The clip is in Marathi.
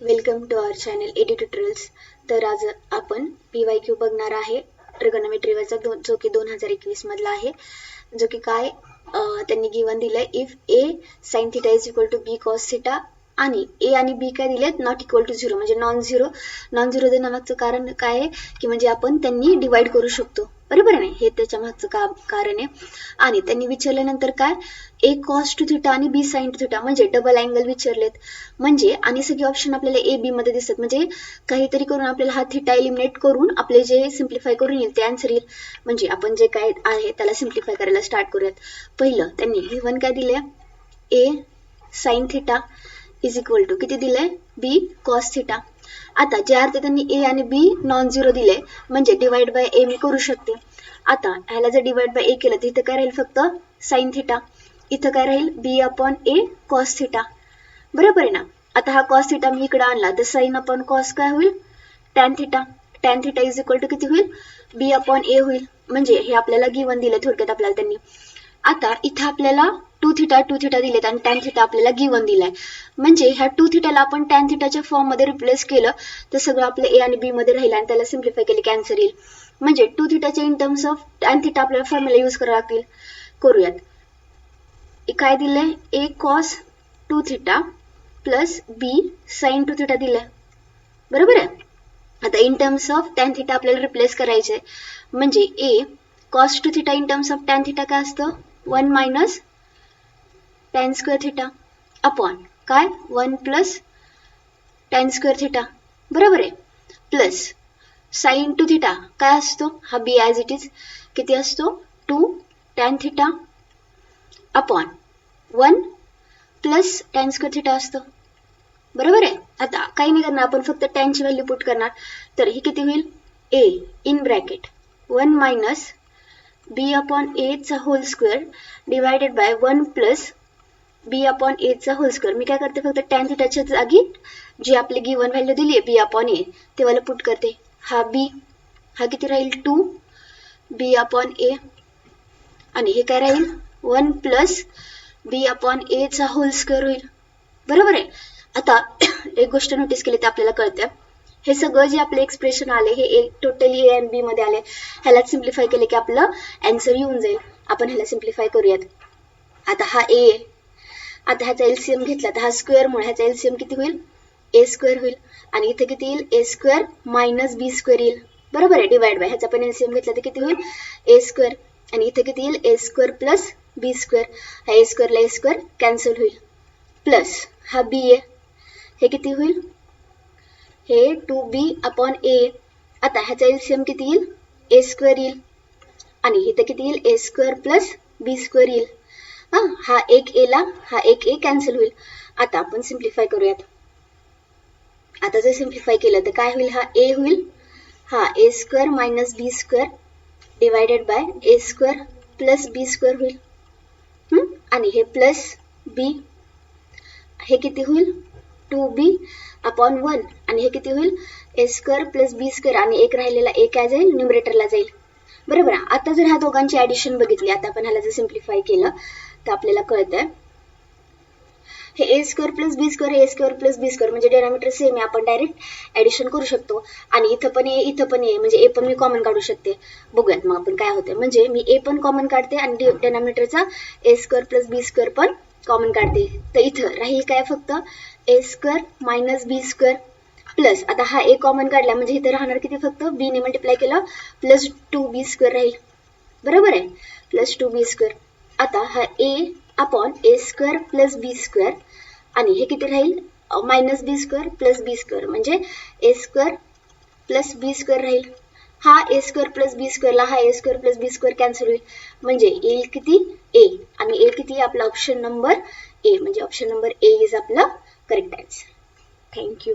Welcome to our channel AD tutorials. तर आज आपण PYQ बघणार आहे ट्रिगोनोमेट्रीवरचा जो की 2021 मधला आहे, जो की काय त्यांनी गिवन दिलंय if a sin θ is equal to b cos θ आणि a आणि b काय दिलेत नॉट इक्वल टू 0 म्हणजे नॉन झिरो देण्यामागचं कारण काय आहे की म्हणजे आपण त्यांनी डिवाइड करू शकतो, बरोबर आहे. हे त्याच्या मागचं कारण आहे. आणि त्यांनी विचारल्यानंतर काय a cos टू θ आणि b sin टू θ म्हणजे डबल अँगल विचारलेत म्हणजे आणि सगळे ऑप्शन आपल्याला a b मध्ये दिसतात म्हणजे काहीतरी करून आपल्याला हा θ एलिमिनेट करून आपले जे सिम्प्लिफाय करून येईल ते आन्सर येईल. म्हणजे आपण जे काय आहे त्याला सिम्प्लिफाय करायला स्टार्ट करूयात. पहिलं त्यांनी गिवन काय दिले a sin θ is equal to किती दिलंय b cos θ. आता जे अर्थ त्यांनी a आणि b नॉन झिरो दिले म्हणजे डिवाइड बाय a मी करू शकते. आता ह्याला जर डिवाइड बाय a केलं तर इथं काय राहील फक्त sin θ, इथं काय राहील b अपॉन a cos θ, बरोबर आहे ना. आता हा cos θ मी इकडे आणला तर sin अपॉन cos काय होईल tan θ इज इक्वल टू किती होईल b अपॉन a होईल. म्हणजे हे आपल्याला गिवन दिले थोडक्यात आपल्याला त्यांनी. आता इथं आपल्याला 2θ दिलेत आणि tan θ आपल्याला गिवन दिलाय म्हणजे ह्या 2θ ला आपण tan θ च्या फॉर्म मध्ये रिप्लेस केलं तर सगळं आपलं a आणि b मध्ये राहील आणि त्याला सिम्प्लिफाय केले की आन्सर येईल. म्हणजे 2θ च्या इन टर्म्स ऑफ tan θ आपल्याला फॉर्म्युला यूज करावा लागतील. करूयात. काय दिलंय a cos 2θ plus b sin 2θ दिलंय, बरोबर आहे. आता इन टर्म्स ऑफ tan θ आपल्याला रिप्लेस करायचे म्हणजे a cos 2θ in terms of tan θ काय असतं 1 मायनस tan स्क्वेअर θ अपॉन काय 1 प्लस tan स्क्वेअर θ, बरोबर आहे. प्लस sin 2θ काय असतो हा b ॲज इट इज किती असतो 2 tan θ upon 1 plus tan square θ असतो, बरोबर आहे. आता काही नाही करणार आपण फक्त tan ची व्हॅल्यू पुट करणार तर ही किती होईल a in bracket 1 minus b upon a चा whole square divided by 1 plus b upon a चा होल स्क्वेअर. मी काय करते फक्त tan θ च्या जागी जी आपली गिवन व्हॅल्यू दिली आहे b अपॉन a ते वाला पुट करते. हा b हा किती राहील 2 b अपॉन a आणि हे काय राहील 1 प्लस b अपॉन a चा होल स्क्वेअर होईल, बरोबर आहे. आता एक गोष्ट नोटीस केली तर आपल्याला कळते हे सगळं जे आपले एक्सप्रेशन आले हे टोटली a आणि b मध्ये आले, ह्याला सिम्प्लिफाय केले की आपलं आन्सर येऊन जाईल. आपण ह्याला सिम्प्लिफाय करूयात. आता हा a आता ह्याचा एलसीएम घेतला तर हा स्क्वेअर मुळे ह्याचा एलसीएम किती होईल a स्क्वेअर होईल आणि इथे किती येईल a square minus b square येईल, बरोबर आहे. डिवाइड बाय ह्याचा पण एलसीएम घेतला तर किती होईल a स्क्वेअर आणि इथे किती येईल a square plus b square. हा a स्क्वेअरला a स्क्वेअर कॅन्सल होईल प्लस हा b आहे हे किती होईल हे 2b अपॉन a. आता ह्याचा एलसीएम किती येईल a स्क्वेअर येईल आणि इथे किती येईल a square plus b square येईल. हा एक a ला हा एक a कॅन्सल होईल. आता आपण सिम्प्लिफाय करूयात. आता जर सिम्प्लिफाय केलं तर काय होईल हा a होईल हा a square minus b square divided bye a square plus b square होईल आणि हे प्लस b हे किती होईल 2b अपॉन 1 आणि हे किती होईल a square plus b square आणि एक राहिलेला a काय जाईल न्यूमरेटरला जाईल, बरोबर. आता जर ह्या दोघांची ऍडिशन बघितली आता आपण ह्याला जर सिम्प्लिफाय केलं तर आपल्याला कळतंय हे a square plus b square हे a square plus b square म्हणजे डिनॉमिनेटर सेम आहे, आपण डायरेक्ट ऍडिशन करू शकतो आणि इथं पण a म्हणजे a पण मी कॉमन काढू शकते. बघूयात मग आपण काय होतंय. म्हणजे मी a पण कॉमन काढते आणि डिनॉमिनेटरचा a square plus b square पण कॉमन काढते तर इथं राहील काय फक्त a square minus b square plus आता हा a कॉमन काढला म्हणजे इथे राहणार किती फक्त b ने मल्टिप्लाय केलं प्लस 2b स्क्वेअर राहील, बरोबर आहे प्लस 2b स्क्वेअर. आता हा a upon a square plus b square आणि हे किती राहील minus b square plus b square म्हणजे a square plus b square राहील. हा a स्क्वेअर प्लस b स्क्वेअरला हा a square plus b square cancel होईल म्हणजे येईल किती a आणि a किती आपला ऑप्शन नंबर a म्हणजे ऑप्शन नंबर a इज आपला करेक्ट आन्सर. थँक्यू.